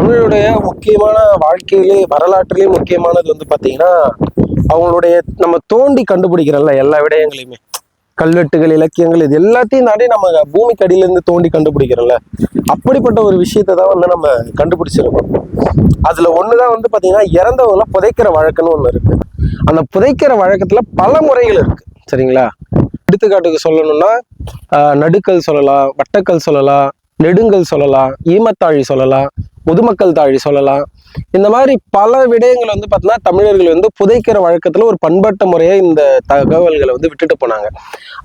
தமிழுடைய முக்கியமான வாழ்க்கையிலே வரலாற்றிலேயே முக்கியமானது வந்து பாத்தீங்கன்னா அவங்களுடைய நம்ம தோண்டி கண்டுபிடிக்கிறோம்ல எல்லா விடயங்களையுமே, கல்வெட்டுகள், இலக்கியங்கள், இது எல்லாத்தையும் தாண்டி நம்ம பூமிக்கு அடியில இருந்து தோண்டி கண்டுபிடிக்கிறோம்ல. அப்படிப்பட்ட ஒரு விஷயத்தை தான் வந்து நம்ம கண்டுபிடிச்சிருக்கோம். அதுல ஒண்ணுதான் வந்து பாத்தீங்கன்னா இறந்தவங்களை புதைக்கிற வழக்குன்னு ஒண்ணு இருக்கு. அந்த புதைக்கிற வழக்கத்துல பல முறைகள் இருக்கு, சரிங்களா? எடுத்துக்காட்டுக்கு சொல்லணும்னா நடுக்கல் சொல்லலாம், வட்டக்கல் சொல்லலாம், நெடுங்கல் சொல்லலாம், ஈமத்தாழி சொல்லலாம், முதுமக்கள் தாழி சொல்லலாம். இந்த மாதிரி பல விடயங்கள் வந்து பார்த்தீங்கன்னா தமிழர்கள் வந்து புதைக்கிற வழக்கத்துல ஒரு பண்பாட்டு முறையை இந்த தகவல்களை வந்து விட்டுட்டு போனாங்க.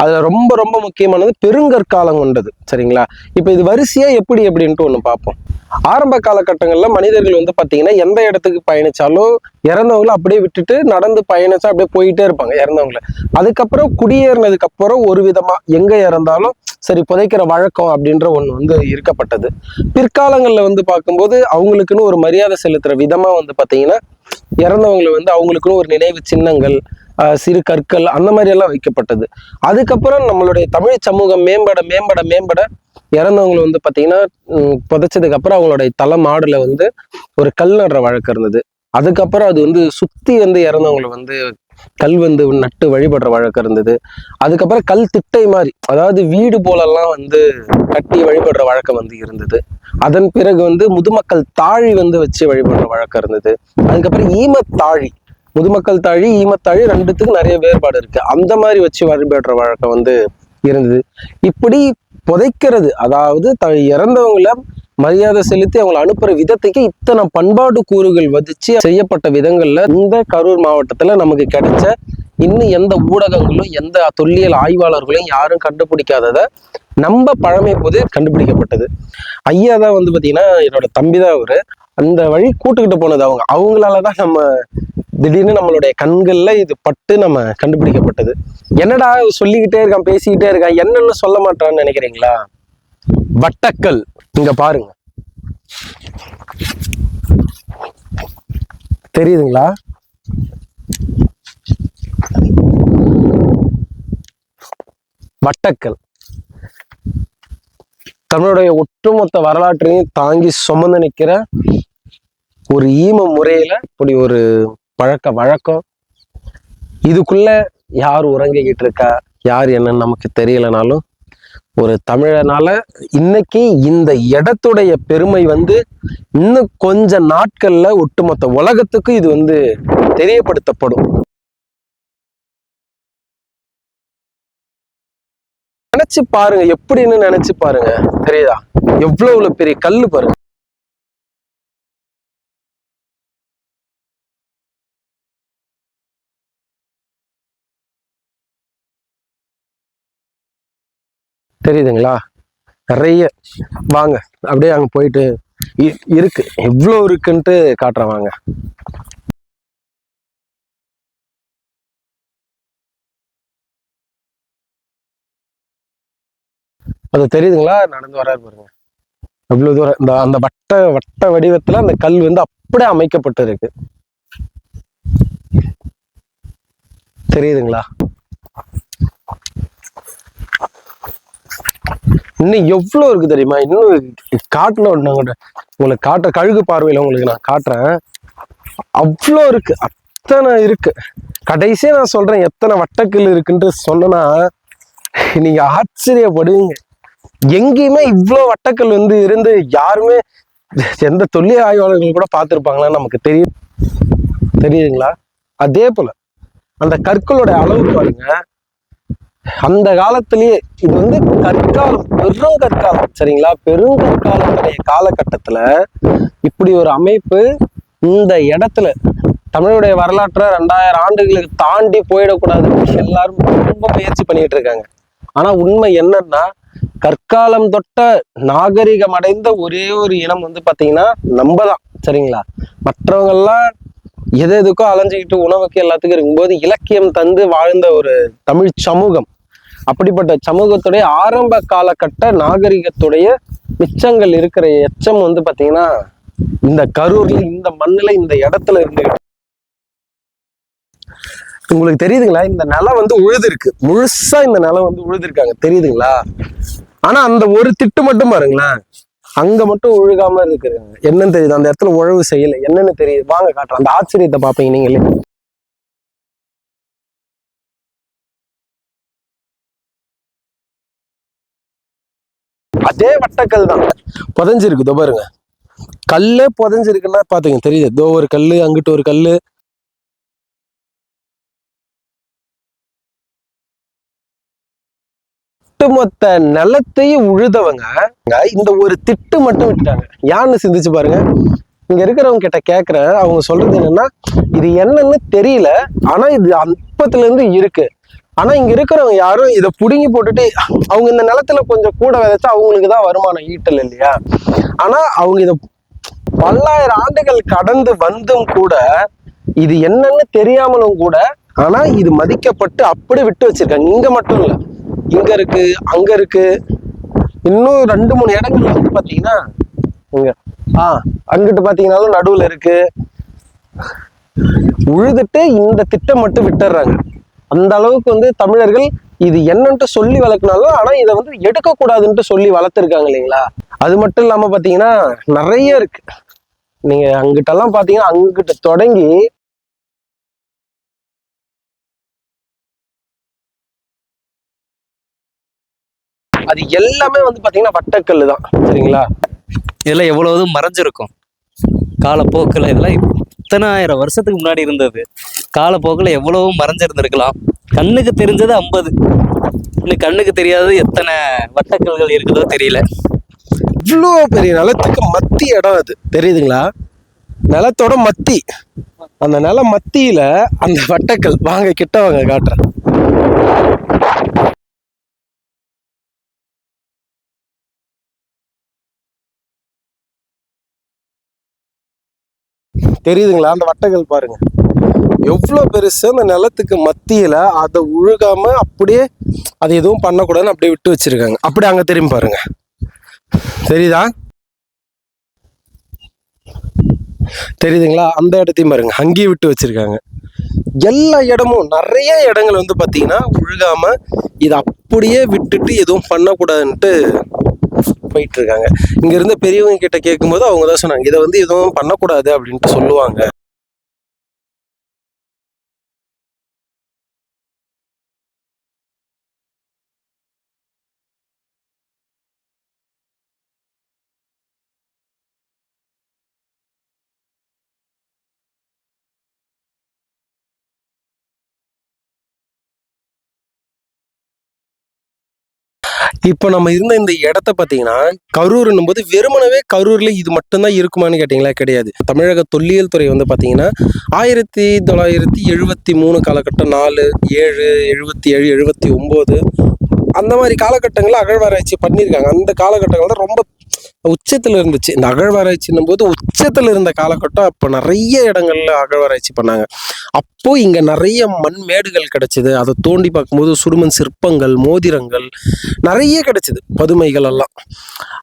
அதுல ரொம்ப ரொம்ப முக்கியமானது பெருங்கற்காலம் கொண்டது, சரிங்களா? இப்ப இது வரிசையா எப்படி எப்படின்ட்டு ஒண்ணு பார்ப்போம். ஆரம்ப காலகட்டங்கள்ல மனிதர்கள் வந்து பாத்தீங்கன்னா எந்த இடத்துக்கு பயணிச்சாலும் இறந்தவங்களை அப்படியே விட்டுட்டு நடந்து பயணிச்சா அப்படியே போயிட்டே இருப்பாங்க இறந்தவங்களை. அதுக்கப்புறம் குடியேறினதுக்கு அப்புறம் ஒரு விதமா எங்க இறந்தாலும் சரி புதைக்கிற வழக்கம் அப்படின்ற ஒண்ணு வந்து இருக்கப்பட்டது. பிற்காலங்கள்ல வந்து பார்க்கும்போது அவங்களுக்குன்னு ஒரு மரியாதை செலுத்துற விதமா வந்து பாத்தீங்கன்னா இறந்தவங்களை வந்து அவங்களுக்குன்னு ஒரு நினைவு சின்னங்கள், சிறு கற்கள் அந்த மாதிரி எல்லாம் வைக்கப்பட்டது. அதுக்கப்புறம் நம்மளுடைய தமிழ் சமூகம் மேம்பட மேம்பட மேம்பட இறந்தவங்களை வந்து பாத்தீங்கன்னா புதைச்சதுக்கு அப்புறம் அவங்களுடைய தலை மாடுல வந்து ஒரு கல் நடுற வழக்கம் இருந்தது. அதுக்கப்புறம் அது வந்து சுத்தி வந்து இறந்தவங்களை வந்து கல் வந்து நட்டு வழிபடுற வழக்கம் இருந்தது. அதுக்கப்புறம் கல் திட்டை மாதிரி, அதாவது வீடு போலெல்லாம் வந்து கட்டி வழிபடுற வழக்கம் வந்து இருந்தது. அதன் பிறகு வந்து முதுமக்கள் தாழி வந்து வச்சு வழிபடுற வழக்கம் இருந்தது. அதுக்கப்புறம் ஈமத்தாழி, முதுமக்கள் தாழி, ஈமத்தாழி ரெண்டுத்துக்கும் நிறைய வேறுபாடு இருக்கு. அந்த மாதிரி வச்சு வழிபடுற வழக்கம் வந்து இருந்தது. இப்படி புதைக்கிறது, அதாவது இறந்தவங்களை மரியாதை செலுத்தி அவங்களை அனுப்புற விதத்துக்கு இத்தனை பண்பாடு கூறுகள் வதிச்சு செய்யப்பட்ட விதங்கள்ல இந்த கரூர் மாவட்டத்துல நமக்கு கிடைச்ச இன்னும் எந்த ஊடகங்களும் எந்த தொல்லியல் ஆய்வாளர்களும் யாரும் கண்டுபிடிக்காததை நம்ம பழமை போது கண்டுபிடிக்கப்பட்டது. ஐயா தான் வந்து பாத்தீங்கன்னா என்னோட தம்பி தான் அவரு. அந்த வழி கூட்டுக்கிட்டு போனது அவங்களாலதான் நம்ம திடீர்னு நம்மளுடைய கண்கள்ல இது பட்டு நம்ம கண்டுபிடிக்கப்பட்டது. என்னடா சொல்லிக்கிட்டே இருக்கான், பேசிக்கிட்டே இருக்கான், என்னன்னு சொல்ல மாட்டான்னு நினைக்கிறீங்களா? வட்டக்கல் இங்க பாருங்க, தெரியுதுங்களா? வட்டக்கல் தமிழுடைய ஒட்டுமொத்த வரலாற்றையும் தாங்கி சுமந்து நிற்கிற ஒரு ஈம முறையில இப்படி ஒரு வழக்கம். இதுக்குள்ள யார் உறங்கிக்கிட்டு இருக்கா, யார் என்னன்னு நமக்கு தெரியலனாலும் ஒரு தமிழனால இன்னைக்கு இந்த இடத்துடைய பெருமை வந்து இன்னும் கொஞ்ச நாட்கள்ல ஒட்டுமொத்த உலகத்துக்கு இது வந்து தெரியப்படுத்தப்படும். நினைச்சு பாருங்க, எப்படின்னு நினைச்சு பாருங்க, தெரியுதா? எவ்வளவு பெரிய கல்லு பாருங்க. தெரியுதுங்களா? நிறைய வாங்க அப்படியே அங்க போயிட்டு இருக்கு, எவ்வளவு இருக்குன்ட்டு காட்டுறேன் வாங்க. அது தெரியுதுங்களா? நடந்து வராரு பாருங்க, எவ்வளவு தூரம். இந்த அந்த வட்ட வடிவத்துல அந்த கல் வந்து அப்படியே அமைக்கப்பட்டு இருக்கு. தெரியுதுங்களா? இன்னும் எவ்வளவு இருக்கு தெரியுமா? இன்னும் காட்டுல உங்களுக்கு காட்டுற கழுகு பார்வையில உங்களுக்கு நான் காட்டுறேன். அவ்வளோ இருக்கு, அத்தனை இருக்கு. கடைசியா நான் சொல்றேன் எத்தனை வட்டக்கல் இருக்குன்ட்டு சொன்னா நீங்க ஆச்சரியப்படுவீங்க. எங்கேயுமே இவ்வளோ வட்டக்கல் வந்து இருந்து யாருமே எந்த தொல்லியல் ஆய்வாளர்கள் கூட பார்த்துருப்பாங்களான்னு நமக்கு தெரியுதுங்களா? அதே போல அந்த கற்களோட அளவு பாருங்க. அந்த காலத்திலேயே இது வந்து கற்காலம், பெருங்கற்காலம், சரிங்களா? பெருங்கற்காலத்துடைய காலகட்டத்துல இப்படி ஒரு அமைப்பு இந்த இடத்துல தமிழுடைய வரலாற்றை 2000 ஆண்டுகளுக்கு தாண்டி போயிடக்கூடாது எல்லாரும் ரொம்ப முயற்சி பண்ணிட்டு இருக்காங்க. ஆனா உண்மை என்னன்னா கற்காலம் தொட்ட நாகரிகம் அடைந்த ஒரே ஒரு இனம் வந்து பாத்தீங்கன்னா நம்மதான், சரிங்களா? மற்றவங்க எல்லாம் எதுக்கோ அலைஞ்சுக்கிட்டு உணவுக்கு எல்லாத்துக்கும் இருக்கும்போது இலக்கியம் தந்து வாழ்ந்த ஒரு தமிழ் சமூகம். அப்படிப்பட்ட சமூகத்துடைய ஆரம்ப காலகட்ட நாகரிகத்துடைய மிச்சங்கள் இருக்கிற எச்சம் வந்து பாத்தீங்கன்னா இந்த கரூர்ல, இந்த மண்ணுல, இந்த இடத்துல இருந்துகிட்டு உங்களுக்கு தெரியுதுங்களா? இந்த நிலம் வந்து உழுதுருக்கு, முழுசா இந்த நிலம் வந்து உழுதுருக்காங்க, தெரியுதுங்களா? ஆனா அந்த ஒரு திட்டு மட்டும் பாருங்களேன், அங்க மட்டும் உழுகாம இருக்கு. என்னன்னு தெரியுது, அந்த இடத்துல உழவு செய்யல, என்னன்னு தெரியுது. வாங்க காட்டுறேன், அந்த ஆச்சரியத்தை பாப்பீங்க நீங்களே. அதே வட்டக்கல் தான் புதஞ்சிருக்கு, இதோ பாருங்க. கல்லே புதஞ்சிருக்குன்னா பாத்தீங்க தெரியுது, இதோ ஒரு கல்லு, அங்கிட்டு ஒரு கல்லு. ஒட்டுமொத்த நிலத்தையும் உழுதவங்க இந்த ஒரு திட்டு மட்டும் விட்டுட்டாங்க. யான்னு சிந்திச்சு பாருங்க. இங்க இருக்கிறவங்க கிட்ட கேக்குறேன், அவங்க சொல்றது என்னன்னா, இது என்னன்னு தெரியல, ஆனா இது அப்பத்துல இருந்து இருக்கு. ஆனா இங்க இருக்கிறவங்க யாரும் இதை புடுங்கி போட்டுட்டு, அவங்க இந்த நிலத்துல கொஞ்சம் கூட விதைச்சா அவங்களுக்கு தான் வருமானம் ஈட்டல் இல்லையா. ஆனா அவங்க இத பல்லாயிரம் ஆண்டுகள் கடந்து வந்தும் கூட இது என்னன்னு தெரியாமலும் கூட, ஆனா இது மதிக்கப்பட்டு அப்படி விட்டு வச்சிருக்காங்க. இங்க மட்டும் இல்ல, இங்க இருக்கு, அங்க இருக்கு, இன்னும் 2-3 இடங்கள்ல வந்து பாத்தீங்கன்னா இங்க அங்கிட்டு பாத்தீங்கன்னாலும் நடுவுல இருக்கு. உழுதுட்டு இந்த திட்டம் மட்டும் விட்டுறாங்க. அந்த அளவுக்கு வந்து தமிழர்கள் இது என்னன்ட்டு சொல்லி வளர்க்கினாலும், ஆனா இதை வந்து எடுக்க கூடாதுன்ட்டு சொல்லி வளர்த்துருக்காங்க இல்லைங்களா. அது மட்டும் இல்லாம பாத்தீங்கன்னா நிறைய இருக்கு. நீங்க அங்கிட்டெல்லாம் பாத்தீங்கன்னா அங்கிட்ட தொடங்கி அது எல்லாமே வந்து பாத்தீங்கன்னா வட்டக்கல்லு தான், சரிங்களா. இதெல்லாம் எவ்வளவு மறைஞ்சிருக்கும் காலப்போக்கில். இதெல்லாம் இத்தனை ஆயிரம் வருஷத்துக்கு முன்னாடி இருந்தது. காலப்போக்கில் எவ்வளவு மறைஞ்சிருந்திருக்கலாம். கண்ணுக்கு தெரிஞ்சது 50, இன்னும் கண்ணுக்கு தெரியாதது எத்தனை வட்டக்கல்கள் இருக்குதோ தெரியல. இவ்வளோ பெரிய நிலத்துக்கு மத்தி இடம் அது, தெரியுதுங்களா. நிலத்தோட மத்தி, அந்த நில மத்தியில அந்த வட்டக்கல். வாங்க கிட்ட வாங்க காட்டுறேன். தெரியுதுங்களா, அந்த வட்டக்கல் பாருங்க எவ்வளவு பெருசு. அந்த நிலத்துக்கு மத்தியில அதை உழுகாம அப்படியே அது எதுவும் பண்ணக்கூடாதுன்னு அப்படியே விட்டு வச்சிருக்காங்க. அப்படியே அங்க திரும்பி பாருங்க, தெரியுதா, தெரியுதுங்களா. அந்த இடத்தையும் பாருங்க, அங்கேயே விட்டு வச்சிருக்காங்க. எல்லா இடமும் நிறைய இடங்கள் வந்து பாத்தீங்கன்னா உழுகாம இதை அப்படியே விட்டுட்டு எதுவும் பண்ணக்கூடாதுன்ட்டு போயிட்டு இருக்காங்க. இங்க இருந்த பெரியவங்க கிட்ட கேட்கும்போது அவங்க தான் சொன்னாங்க, இதை வந்து எதுவும் பண்ணக்கூடாது அப்படின்ட்டு சொல்லுவாங்க. இப்போ நம்ம இருந்த இந்த இடத்த பார்த்தீங்கன்னா, கரூர்ன்னும் போது வெறுமனவே கரூர்ல இது மட்டும்தான் இருக்குமான்னு கேட்டிங்களா, கிடையாது. தமிழக தொல்லியல் துறை வந்து பார்த்தீங்கன்னா 1973 காலகட்டம், 4, 7, 77, 79 அந்த மாதிரி காலகட்டங்களில் அகழ்வாராய்ச்சி பண்ணியிருக்காங்க. அந்த காலகட்டங்கள் தான் ரொம்ப உச்சத்தில் இருந்துச்சு. இந்த அகழ்வாராய்ச்சின்னும் போது உச்சத்தில் இருந்த காலகட்டம். அப்போ நிறைய இடங்கள்ல அகழ்வாராய்ச்சி பண்ணாங்க. அப்போ இங்க நிறைய மண் மேடுகள் கிடைச்சது. அதை தோண்டி பார்க்கும்போது சுடுமண் சிற்பங்கள், மோதிரங்கள் நிறைய கிடைச்சது, பதுமைகள் எல்லாம்.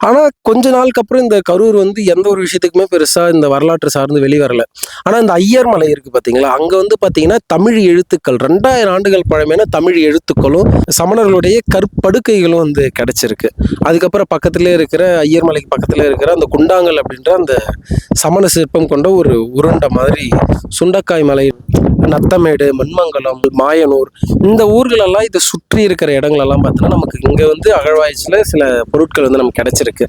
ஆனா கொஞ்ச நாளுக்கு அப்புறம் இந்த கரூர் வந்து எந்த ஒரு விஷயத்துக்குமே பெருசா இந்த வரலாற்று சார்ந்து வெளிவரல. ஆனா இந்த ஐயர் மலை இருக்கு பாத்தீங்களா, அங்க வந்து பாத்தீங்கன்னா தமிழ் எழுத்துக்கள், 2000 ஆண்டுகள் பழமையான தமிழ் எழுத்துக்களும் சமணர்களுடைய கற்படுக்கைகளும் வந்து கிடைச்சிருக்கு. அதுக்கப்புறம் பக்கத்திலே இருக்கிற ஐயர் மலைக்கு பக்கத்துல இருக்கிற அந்த குண்டாங்கல் அப்படின்ற அந்த சமண சிற்பம் கொண்ட ஒரு உருண்டை மாதிரி சுண்டக்காய் மலை, நத்தமேடு, மண்மங்கலம், மாயனூர், இந்த ஊர்களெல்லாம் இதை சுற்றி இருக்கிற இடங்களெல்லாம் பார்த்தீங்கன்னா நமக்கு இங்கே வந்து அகழ்வாய்ச்சியில் சில பொருட்கள் வந்து நமக்கு கிடைச்சிருக்கு.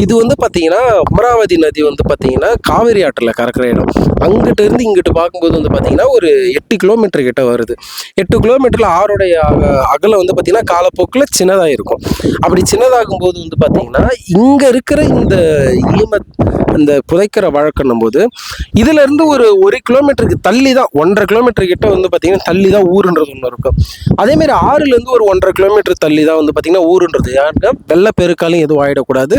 இது வந்து பார்த்தீங்கன்னா அமராவதி நதி வந்து பார்த்தீங்கன்னா காவிரி ஆற்றில் கறக்கிற இடம். அங்கிட்ட இருந்து இங்கிட்டு பார்க்கும்போது வந்து பார்த்தீங்கன்னா ஒரு 8 கிலோமீட்டர் கிட்ட வருது. 8 கிலோமீட்டரில் ஆறுடைய அகலம் வந்து பார்த்தீங்கன்னா காலப்போக்கில் சின்னதாக இருக்கும். அப்படி சின்னதாகும் போது வந்து பார்த்தீங்கன்னா இங்கே இருக்கிற இந்த இந்த புதைக்கிற வழக்கன்னும் போது இதுல இருந்து ஒரு கிலோமீட்டருக்கு தள்ளி தான், 1.5 கிலோமீட்டர் கிட்ட வந்து பாத்தீங்கன்னா தள்ளி தான் ஊருன்றது ஒன்று இருக்கும். அதே மாதிரி ஆறுல இருந்து ஒரு 1.5 கிலோமீட்டர் தள்ளி தான் வந்து பாத்தீங்கன்னா ஊருன்றது. யாருன்னா வெள்ள பெருக்காலையும் எதுவும் ஆயிடக்கூடாது,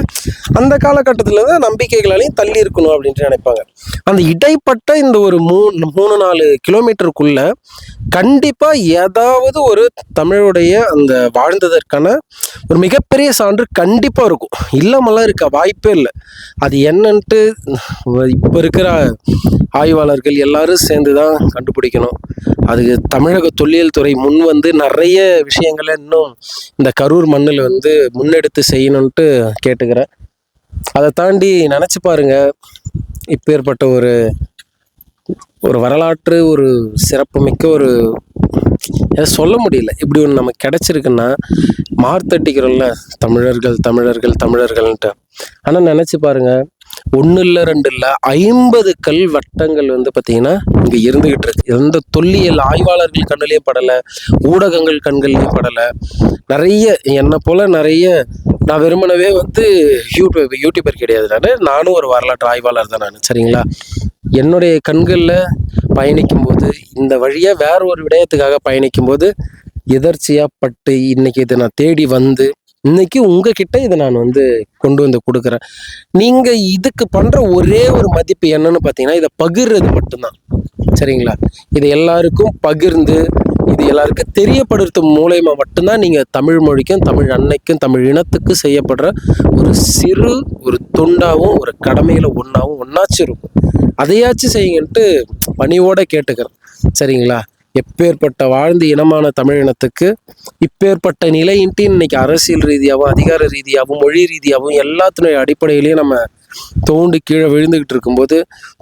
அந்த காலகட்டத்துல தான் நம்பிக்கைகளாலையும் தள்ளி இருக்கணும் அப்படின்ட்டு நினைப்பாங்க. அந்த இடைப்பட்ட இந்த ஒரு 3-4 கிலோமீட்டருக்குள்ள கண்டிப்பா ஏதாவது ஒரு தமிழுடைய அந்த வாழ்ந்ததற்கான ஒரு மிகப்பெரிய சான்று கண்டிப்பா இருக்கும். இல்லாமலாம் இருக்க வாய்ப்பே இல்லை. அது என்னன்ட்டு இப்போ இருக்கிற ஆய்வாளர்கள் எல்லாரும் சேர்ந்து தான் கண்டுபிடிக்கணும். அதுக்கு தமிழக தொல்லியல் துறை முன் வந்து நிறைய விஷயங்களை இன்னும் இந்த கரூர் மண்ணில் வந்து முன்னெடுத்து செய்யணும்ன்ட்டு கேட்டுக்கிறேன். அதை தாண்டி நினச்சி பாருங்க, இப்பேற்பட்ட ஒரு ஒரு வரலாற்று ஒரு சிறப்புமிக்க ஒரு சொல்ல முடியல, இப்படி ஒன்று நமக்கு கிடைச்சிருக்குன்னா மார்த்தட்டிக்கிறோம்ல தமிழர்கள் தமிழர்கள் தமிழர்கள்ன்ட்டு. ஆனால் நினச்சி பாருங்க, ஒன்று இல்லை 2 இல்லை 50 கல் வட்டங்கள் வந்து பார்த்தீங்கன்னா இங்கே இருந்துகிட்டு இருக்கு. எந்த தொல்லியல் ஆய்வாளர்கள் கண்ணிலையும் படலை, ஊடகங்கள் கண்கள்லையும் படலை. நிறைய என்னை போல நிறைய, நான் வெறுமனவே வந்து யூடியூபர் கிடையாது, நானும் ஒரு வரலாற்று ஆய்வாளர் தான் நான், சரிங்களா. என்னுடைய கண்களில் பயணிக்கும்போது, இந்த வழியாக வேற ஒரு விடயத்துக்காக பயணிக்கும்போது எதர்ச்சியாக பட்டு இன்னைக்கு இதை நான் தேடி வந்து இன்னைக்கு உங்ககிட்ட இதை நான் வந்து கொண்டு வந்து கொடுக்குறேன். நீங்கள் இதுக்கு பண்ணுற ஒரே ஒரு மதிப்பு என்னன்னு பார்த்தீங்கன்னா, இதை பகிர்றது மட்டும்தான், சரிங்களா. இதை எல்லாருக்கும் பகிர்ந்து இது எல்லாருக்கும் தெரியப்படுறது மூலயமா மட்டும்தான் நீங்கள் தமிழ் மொழிக்கும் தமிழ் அன்னைக்கும் தமிழ் இனத்துக்கு செய்யப்படுற ஒரு சிறு ஒரு தொண்டாகவும் ஒரு கடமையில் ஒன்றாச்சும் இருக்கும். அதையாச்சும் செய்யுங்கன்ட்டு பணிவோட கேட்டுக்கிறேன், சரிங்களா. எப்பேற்பட்ட வாழ்ந்த இனமான தமிழ் இனத்துக்கு இப்பேற்பட்ட நிலையின்ட்டு இன்னைக்கு அரசியல் ரீதியாகவும் அதிகார ரீதியாகவும் மொழி ரீதியாகவும் எல்லாத்தினுடைய அடிப்படையிலையும் நம்ம தோண்டி கீழே விழுந்துக்கிட்டு இருக்கும்போது,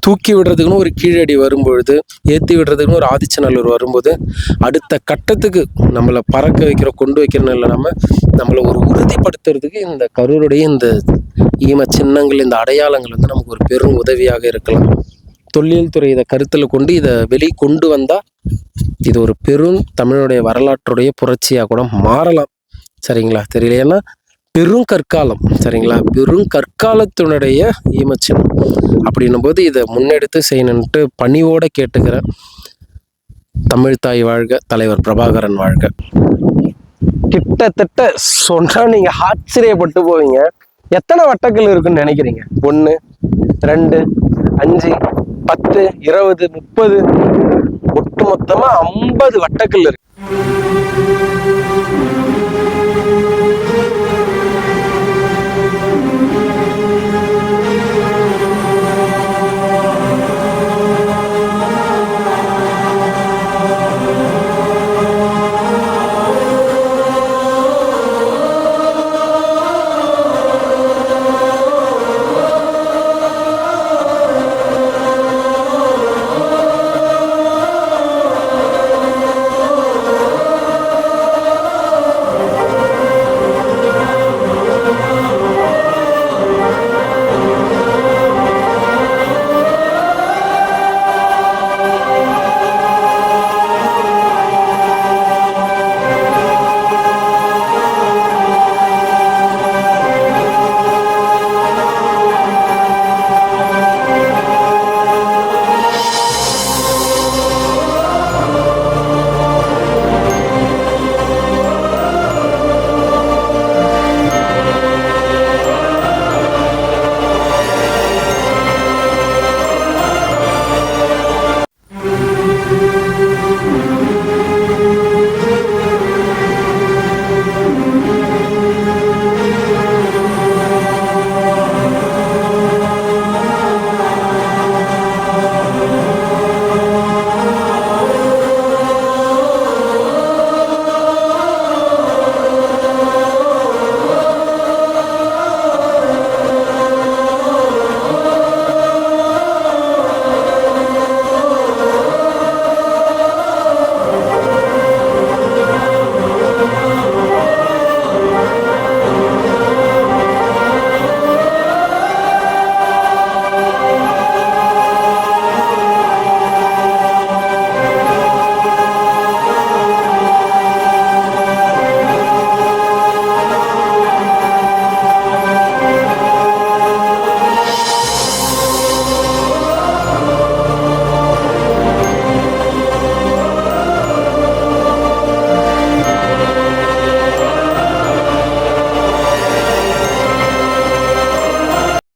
தூக்கி விடுறதுக்குன்னு ஒரு கீழடி வரும்பொழுது, ஏற்றி விடுறதுக்குன்னு ஒரு ஆதிச்சநல்லூர் வரும்போது, அடுத்த கட்டத்துக்கு நம்மளை பறக்க வைக்கிற கொண்டு வைக்கிறன்னு இல்லை, நம்மளை ஒரு உறுதிப்படுத்துறதுக்கு இந்த கரூருடைய இந்த ஈம சின்னங்கள் இந்த அடையாளங்கள் வந்து நமக்கு ஒரு பெரும் உதவியாக இருக்கலாம். தொல்லியல் துறை இதை கருத்தில் கொண்டு இதை வெளியே கொண்டு வந்தால் இது ஒரு பெரும் தமிழுடைய வரலாற்றுடைய புரட்சியாக கூட மாறலாம், சரிங்களா. தெரியல, ஏன்னா பெரும் கற்காலம், சரிங்களா, பெரும் கற்காலத்தினுடைய ஈமச்சின்னம் அப்படின்னும் போது இதை முன்னெடுத்து செய்யணுன்ட்டு பணிவோட கேட்டுக்கிறேன். தமிழ் தாய் வாழ்க, தலைவர் பிரபாகரன் வாழ்க. கிட்டத்தட்ட சொன்னா நீங்க ஆச்சரியப்பட்டு போவீங்க. எத்தனை வட்டக்கல் இருக்குன்னு நினைக்கிறீங்க? 1 2 5 10 20 30 ஒட்டு மொத்தமா 50 வட்டக்கல் இருக்கு.